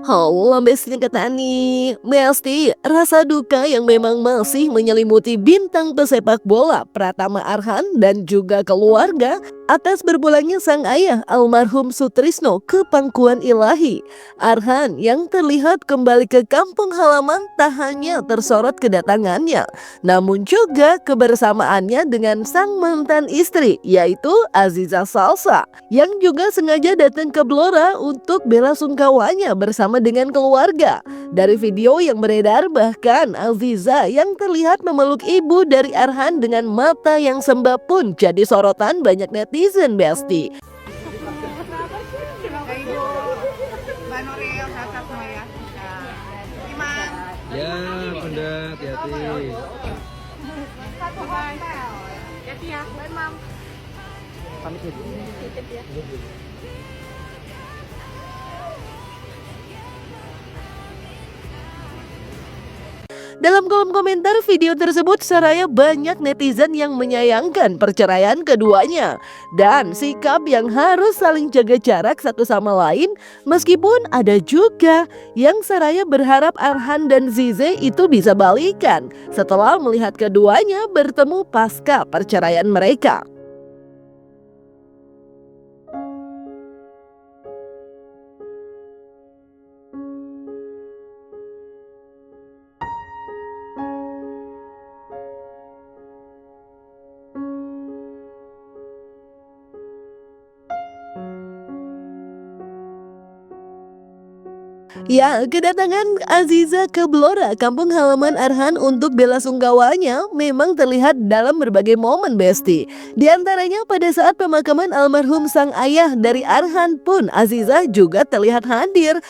Halo Besti Ketani, Besti, rasa duka yang memang masih menyelimuti bintang pesepak bola Pratama Arhan dan juga keluarga atas berpulangnya sang ayah almarhum Sutrisno ke pangkuan ilahi. Arhan yang terlihat kembali ke kampung halaman tak hanya tersorot kedatangannya, namun juga kebersamaannya dengan sang mantan istri yaitu Aziza Salsa yang juga sengaja datang ke Blora untuk bela sungkawanya bersama dengan keluarga. Dari video yang beredar bahkan Aziza yang terlihat memeluk ibu dari Arhan dengan mata yang sembab pun jadi sorotan banyak netizen Besti. Ibu Mbak Nuril salah satu ya. Iman. Ya, Bunda, hati-hati. Satu hotel. Hati ya, bye Mam. Pamit ya, Bu. Titip ya. Dalam kolom komentar video tersebut seraya banyak netizen yang menyayangkan perceraian keduanya dan sikap yang harus saling jaga jarak satu sama lain, meskipun ada juga yang seraya berharap Arhan dan Zize itu bisa balikan setelah melihat keduanya bertemu pasca perceraian mereka. Ya, kedatangan Aziza ke Blora, kampung halaman Arhan untuk bela sungkawanya memang terlihat dalam berbagai momen Besti. Di antaranya pada saat pemakaman almarhum sang ayah dari Arhan pun Aziza juga terlihat hadir.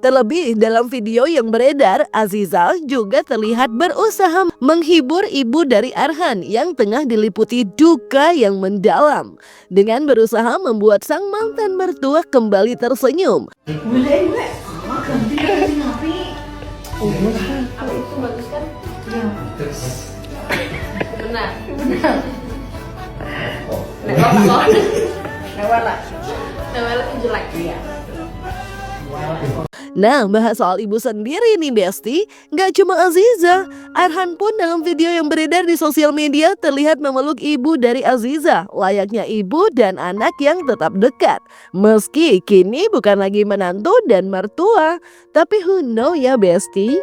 Terlebih dalam video yang beredar, Aziza juga terlihat berusaha menghibur ibu dari Arhan yang tengah diliputi duka yang mendalam dengan berusaha membuat sang mantan mertua kembali tersenyum. Apa itu bagus kan? Iya. Benar. Benar. Nawala. Nawala itu jelek. Iya. Nah, bahas soal ibu sendiri nih Besti, nggak cuma Aziza, Arhan pun dalam video yang beredar di sosial media terlihat memeluk ibu dari Aziza, layaknya ibu dan anak yang tetap dekat. Meski kini bukan lagi menantu dan mertua, tapi who know ya Besti?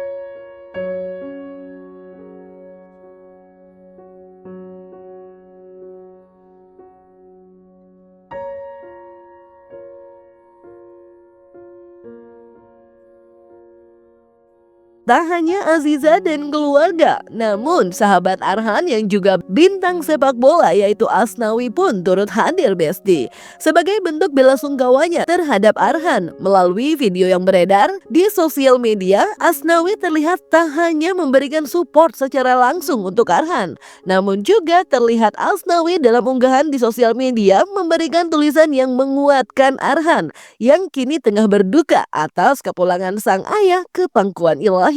Tak hanya Aziza dan keluarga, namun sahabat Arhan yang juga bintang sepak bola yaitu Asnawi pun turut hadir Besti. Sebagai bentuk bela sungkawanya terhadap Arhan, melalui video yang beredar di sosial media, Asnawi terlihat tak hanya memberikan support secara langsung untuk Arhan, namun juga terlihat Asnawi dalam unggahan di sosial media memberikan tulisan yang menguatkan Arhan yang kini tengah berduka atas kepulangan sang ayah ke pangkuan ilahi.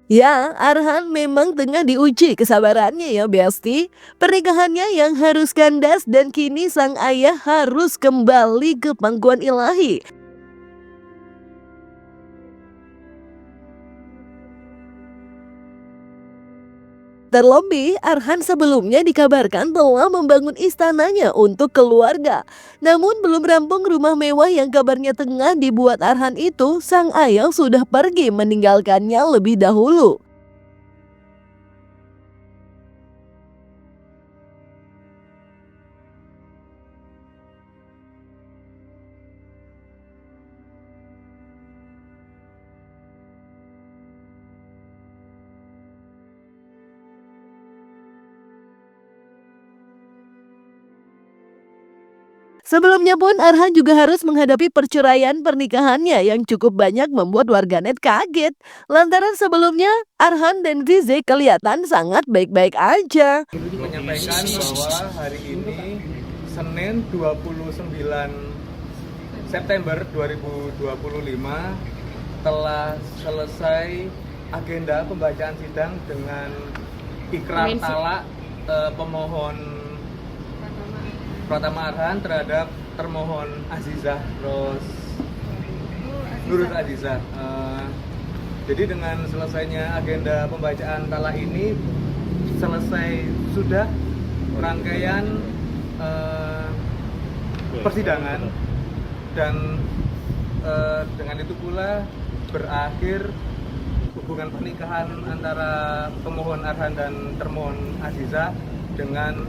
Ya, Arhan memang tengah diuji kesabarannya ya Besti. Pernikahannya yang harus kandas dan kini sang ayah harus kembali ke pangkuan ilahi. Terlebih, Arhan sebelumnya dikabarkan telah membangun istananya untuk keluarga. Namun belum rampung rumah mewah yang kabarnya tengah dibuat Arhan itu, sang ayah sudah pergi meninggalkannya lebih dahulu. Sebelumnya pun Arhan juga harus menghadapi perceraian pernikahannya yang cukup banyak membuat warganet kaget. Lantaran sebelumnya Arhan dan Zize kelihatan sangat baik-baik aja. Menyampaikan bahwa hari ini Senin 29 September 2025 telah selesai agenda pembacaan sidang dengan ikrar talak pemohon Pratama Arhan terhadap termohon Azizah Nurul Azizah. Jadi dengan selesainya agenda pembacaan talak ini selesai sudah rangkaian persidangan dan dengan itu pula berakhir hubungan pernikahan antara pemohon Arhan dan termohon Azizah dengan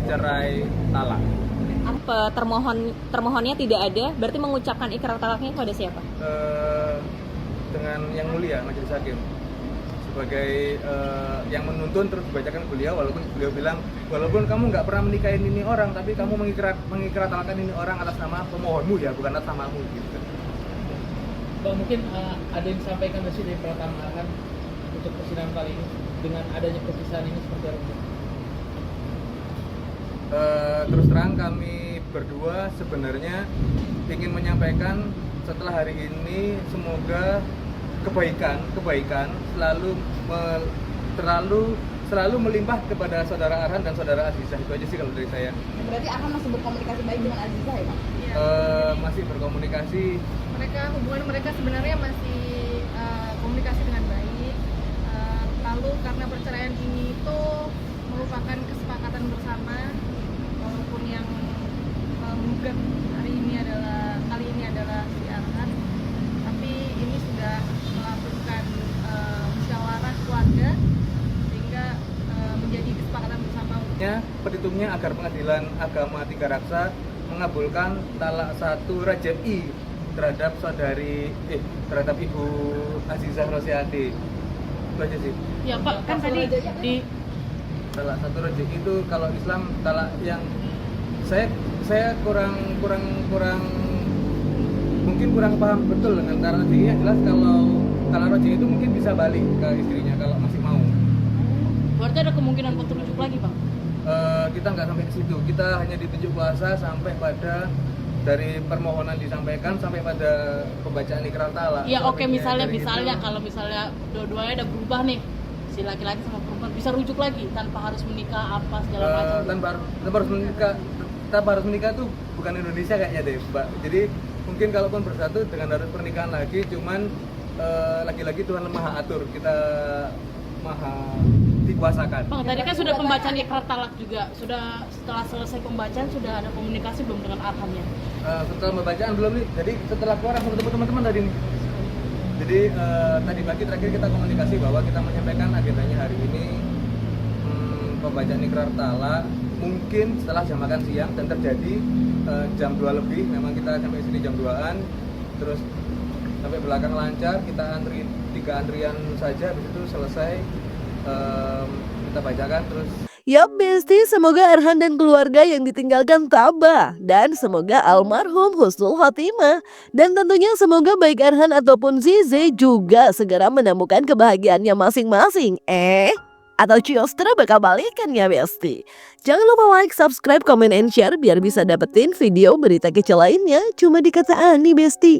cerai talak. Apa termohonnya tidak ada, berarti mengucapkan ikrar talaknya kepada siapa? Dengan yang mulia majelis hakim sebagai yang menuntun, terus dibacakan beliau, walaupun beliau bilang walaupun kamu nggak pernah menikahin ini orang, tapi kamu mengikrar talakkan ini orang atas nama pemohonmu ya, bukan atas namamu gitu. Bang, mungkin ada yang disampaikan dari Pratama Arhan untuk persidangan kali ini dengan adanya perpisahan ini seperti apa? Terus terang kami berdua sebenarnya ingin menyampaikan setelah hari ini semoga kebaikan selalu melimpah kepada saudara Arhan dan saudara Azizah. Itu aja sih kalau dari saya. Berarti Arhan masih berkomunikasi baik dengan Azizah ya, Pak? Masih berkomunikasi. Hubungan mereka sebenarnya masih komunikasi dengan baik. Lalu karena perceraian ini itu merupakan kesepakatan bersama, walaupun yang menggugat kali ini adalah si Arhan, tapi ini sudah melakukan musyawarah keluarga sehingga menjadi kesepakatan bersama. Petitumnya agar Pengadilan Agama Tiga Raksa mengabulkan talak 1 Rajai terhadap terhadap Ibu Azizah Rosyati. Itu aja sih. Ya Pak, kan tadi di Talak 1 Rajai itu kalau Islam talak yang saya kurang mungkin kurang paham betul dengan talak rajai. Yang jelas kalau talak rajai itu mungkin bisa balik ke istrinya kalau masih mau. berarti ada kemungkinan untuk rujuk lagi, Pak? Kita nggak sampai ke situ. Kita hanya ditunjuk kuasa sampai pada dari permohonan disampaikan sampai pada pembacaan ikrar talak. Iya, oke, misalnya kalau misalnya dua-duanya udah berubah nih, si laki-laki sama perempuan bisa rujuk lagi tanpa harus menikah apa segala macam. Tanpa harus menikah tuh bukan Indonesia kayaknya deh, Mbak. Jadi mungkin kalaupun bersatu dengan harus pernikahan lagi, cuman lagi-lagi Tuhan maha atur, kita maha dikuasakan. Bang, tadi kan sudah pembacaan ikrar talak juga. Setelah selesai pembacaan sudah ada komunikasi belum dengan Arhan ya? Setelah pembacaan belum nih. Jadi setelah keluar langsung ketemu teman-teman tadi nih. Jadi tadi pagi terakhir kita komunikasi bahwa kita menyampaikan agendanya hari ini pembacaan ikrar talak mungkin setelah jam makan siang dan terjadi jam 2 lebih. Memang kita sampai sini jam 2-an. Terus sampai belakang lancar, kita antri 3 antrian saja, habis itu selesai kita bacakan terus. Yap Besti, semoga Arhan dan keluarga yang ditinggalkan tabah dan semoga almarhum husnul khotimah. Dan tentunya semoga baik Arhan ataupun Zize juga segera menemukan kebahagiaannya masing-masing. Atau Ciostra bakal balikan ya Besti. Jangan lupa like, subscribe, comment, and share biar bisa dapetin video berita kecil lainnya cuma di Kata Ani Besti.